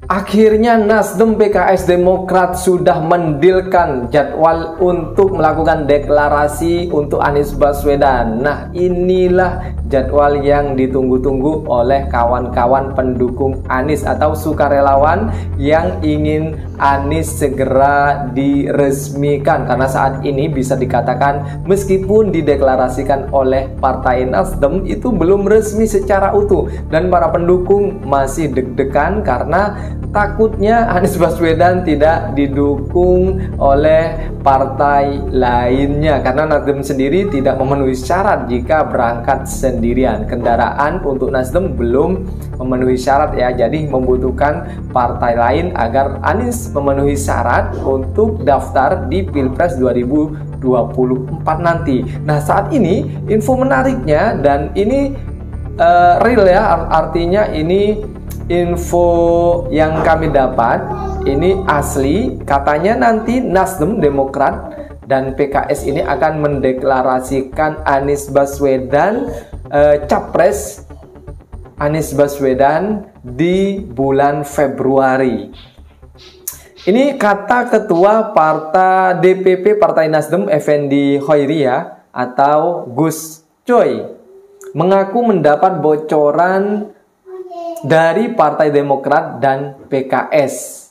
Akhirnya Nasdem, PKS, Demokrat sudah mendilkan jadwal untuk melakukan deklarasi untuk Anies Baswedan. Nah, inilah jadwal yang ditunggu-tunggu oleh kawan-kawan pendukung Anies atau sukarelawan yang ingin Anies segera diresmikan. Karena saat ini bisa dikatakan meskipun dideklarasikan oleh Partai Nasdem itu belum resmi secara utuh, dan para pendukung masih deg-degan karena takutnya Anies Baswedan tidak didukung oleh partai lainnya, karena Nasdem sendiri tidak memenuhi syarat jika berangkat sendirian. Kendaraan untuk Nasdem belum memenuhi syarat ya, jadi membutuhkan partai lain agar Anies memenuhi syarat untuk daftar di Pilpres 2024 nanti. Nah, saat ini info menariknya, dan ini real ya, artinya ini info yang kami dapat, ini asli. Katanya nanti Nasdem, Demokrat, dan PKS ini akan mendeklarasikan Anies Baswedan capres Anies Baswedan di bulan Februari. Ini kata Ketua Partai DPP Partai Nasdem Effendi Hoiria atau Gus Coy, mengaku mendapat bocoran dari Partai Demokrat dan PKS.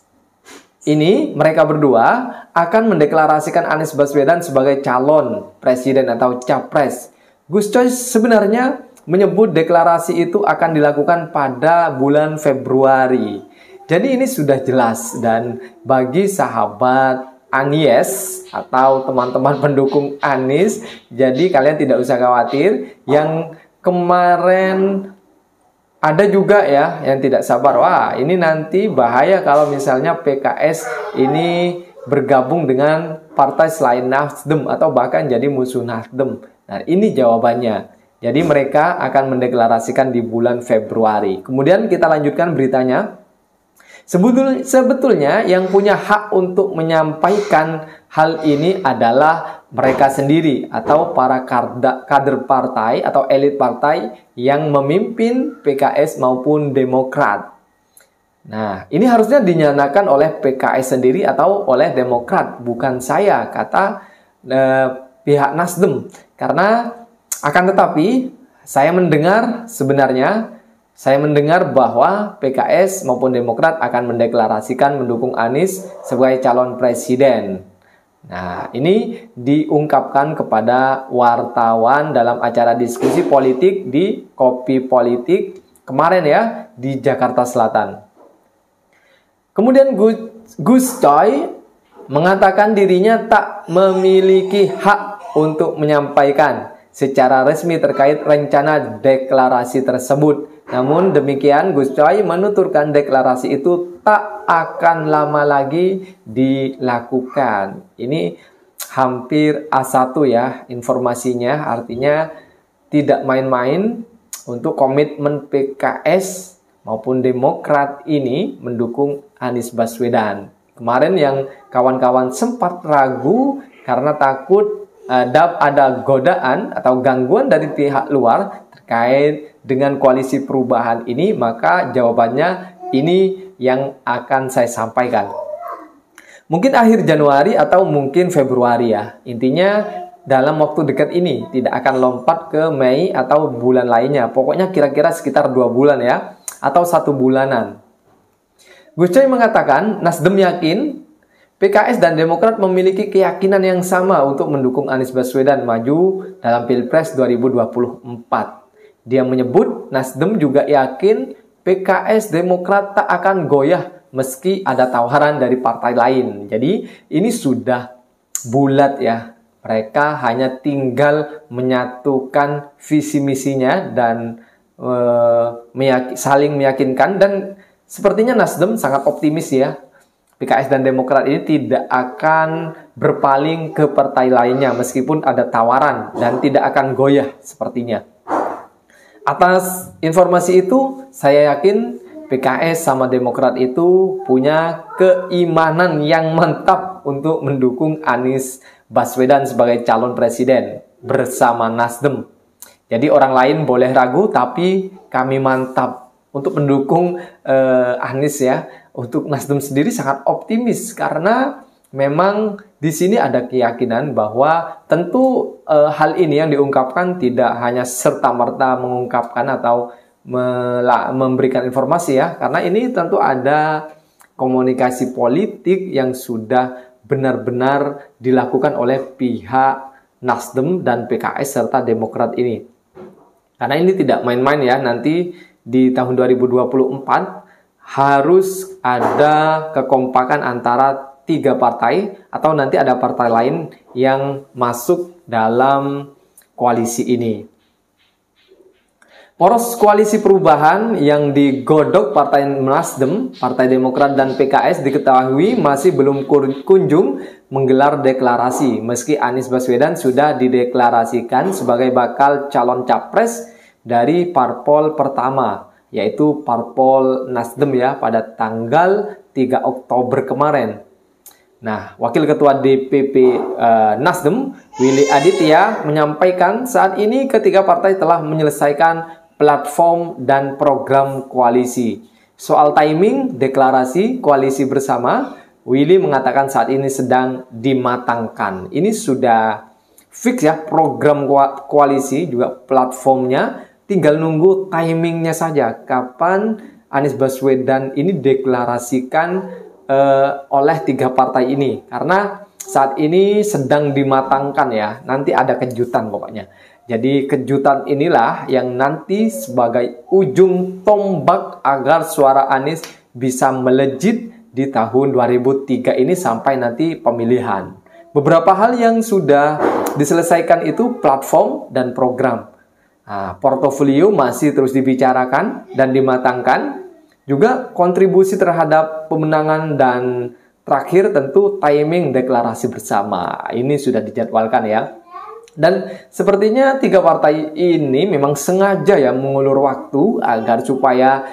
Ini mereka berdua akan mendeklarasikan Anies Baswedan sebagai calon presiden atau capres. Gus Coy sebenarnya menyebut deklarasi itu akan dilakukan pada bulan Februari. Jadi ini sudah jelas, dan bagi sahabat Anies atau teman-teman pendukung Anies, jadi kalian tidak usah khawatir. Yang kemarin ada juga ya yang tidak sabar, wah ini nanti bahaya kalau misalnya PKS ini bergabung dengan partai selain Nasdem atau bahkan jadi musuh Nasdem. Nah, ini jawabannya. Jadi mereka akan mendeklarasikan di bulan Februari. Kemudian kita lanjutkan beritanya. Sebetulnya yang punya hak untuk menyampaikan hal ini adalah mereka sendiri atau para kader partai atau elit partai yang memimpin PKS maupun Demokrat. Nah, ini harusnya dinyatakan oleh PKS sendiri atau oleh Demokrat, bukan saya, kata pihak Nasdem. Karena akan tetapi saya mendengar bahwa PKS maupun Demokrat akan mendeklarasikan mendukung Anies sebagai calon presiden. Nah, ini diungkapkan kepada wartawan dalam acara diskusi politik di Kopi Politik kemarin ya, di Jakarta Selatan. Kemudian Gus Coy mengatakan dirinya tak memiliki hak untuk menyampaikan secara resmi terkait rencana deklarasi tersebut. Namun demikian, Gus Coy menuturkan deklarasi itu tak akan lama lagi dilakukan. Ini hampir A1 ya informasinya, artinya tidak main-main untuk komitmen PKS maupun Demokrat ini mendukung Anies Baswedan. Kemarin yang kawan-kawan sempat ragu karena takut ada godaan atau gangguan dari pihak luar terkait dengan koalisi perubahan ini, maka jawabannya ini yang akan saya sampaikan. Mungkin akhir Januari atau mungkin Februari ya. Intinya dalam waktu dekat ini, tidak akan lompat ke Mei atau bulan lainnya. Pokoknya kira-kira sekitar 2 bulan ya, atau 1 bulanan. Gus Coy mengatakan Nasdem yakin PKS dan Demokrat memiliki keyakinan yang sama untuk mendukung Anies Baswedan maju dalam Pilpres 2024. Dia menyebut Nasdem juga yakin PKS Demokrat tak akan goyah meski ada tawaran dari partai lain. Jadi ini sudah bulat ya. Mereka hanya tinggal menyatukan visi misinya dan saling meyakinkan, dan sepertinya Nasdem sangat optimis ya. PKS dan Demokrat ini tidak akan berpaling ke partai lainnya meskipun ada tawaran, dan tidak akan goyah sepertinya. Atas informasi itu, saya yakin PKS sama Demokrat itu punya keimanan yang mantap untuk mendukung Anies Baswedan sebagai calon presiden bersama Nasdem. Jadi orang lain boleh ragu, tapi kami mantap untuk mendukung Anies ya. Untuk Nasdem sendiri sangat optimis karena memang di sini ada keyakinan bahwa tentu hal ini yang diungkapkan tidak hanya serta-merta mengungkapkan atau memberikan informasi ya, karena ini tentu ada komunikasi politik yang sudah benar-benar dilakukan oleh pihak Nasdem dan PKS serta Demokrat ini. Karena ini tidak main-main ya, nanti di tahun 2024 harus ada kekompakan antara 3 partai atau nanti ada partai lain yang masuk dalam koalisi ini. Poros koalisi perubahan yang digodok Partai Nasdem, Partai Demokrat, dan PKS diketahui masih belum kunjung menggelar deklarasi meski Anies Baswedan sudah dideklarasikan sebagai bakal calon capres dari parpol pertama, yaitu Parpol Nasdem ya, pada tanggal 3 Oktober kemarin. Nah, Wakil Ketua DPP Nasdem, Willy Aditya, menyampaikan saat ini ketiga partai telah menyelesaikan platform dan program koalisi. Soal timing deklarasi koalisi bersama, Willy mengatakan saat ini sedang dimatangkan. Ini sudah fix ya, program koalisi juga platformnya, tinggal nunggu timingnya saja. Kapan Anies Baswedan ini deklarasikan oleh 3 partai ini. Karena saat ini sedang dimatangkan ya, nanti ada kejutan pokoknya. Jadi kejutan inilah yang nanti sebagai ujung tombak agar suara Anies bisa melejit di tahun 2003 ini sampai nanti pemilihan. Beberapa hal yang sudah diselesaikan itu platform dan program. Nah, portofolio masih terus dibicarakan dan dimatangkan. Juga kontribusi terhadap pemenangan dan terakhir tentu timing deklarasi bersama. Ini sudah dijadwalkan ya. Dan sepertinya 3 partai ini memang sengaja ya mengulur waktu agar supaya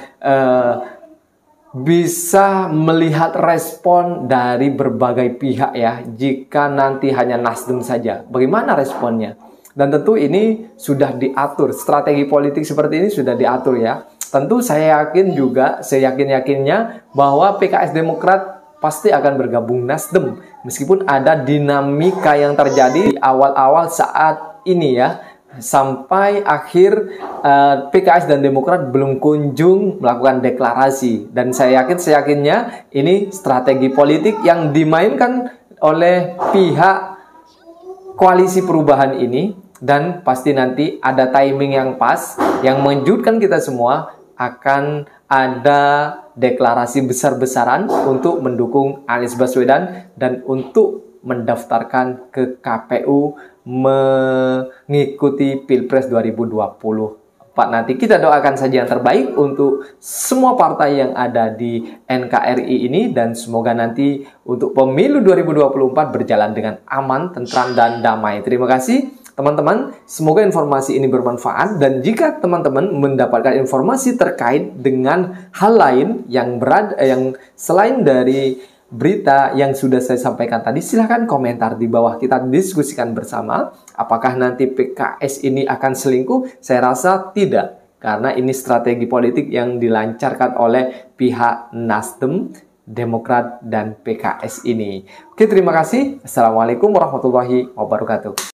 bisa melihat respon dari berbagai pihak ya. Jika nanti hanya Nasdem saja, bagaimana responnya? Dan tentu ini sudah diatur, strategi politik seperti ini sudah diatur ya. Tentu saya yakin juga, seyakin-yakinnya bahwa PKS Demokrat pasti akan bergabung Nasdem. Meskipun ada dinamika yang terjadi di awal-awal saat ini ya. Sampai akhir PKS dan Demokrat belum kunjung melakukan deklarasi. Dan saya yakin, seyakinnya ini strategi politik yang dimainkan oleh pihak koalisi perubahan ini. Dan pasti nanti ada timing yang pas, yang mengejutkan kita semua, akan ada deklarasi besar-besaran untuk mendukung Anies Baswedan dan untuk mendaftarkan ke KPU mengikuti Pilpres 2024 nanti. Kita doakan saja yang terbaik untuk semua partai yang ada di NKRI ini dan semoga nanti untuk pemilu 2024 berjalan dengan aman, tentram, dan damai. Terima kasih teman-teman, semoga informasi ini bermanfaat dan jika teman-teman mendapatkan informasi terkait dengan hal lain yang selain dari berita yang sudah saya sampaikan tadi, silahkan komentar di bawah, kita diskusikan bersama. Apakah nanti PKS ini akan selingkuh? Saya rasa tidak, karena ini strategi politik yang dilancarkan oleh pihak Nasdem, Demokrat, dan PKS ini. Oke, terima kasih. Assalamualaikum warahmatullahi wabarakatuh.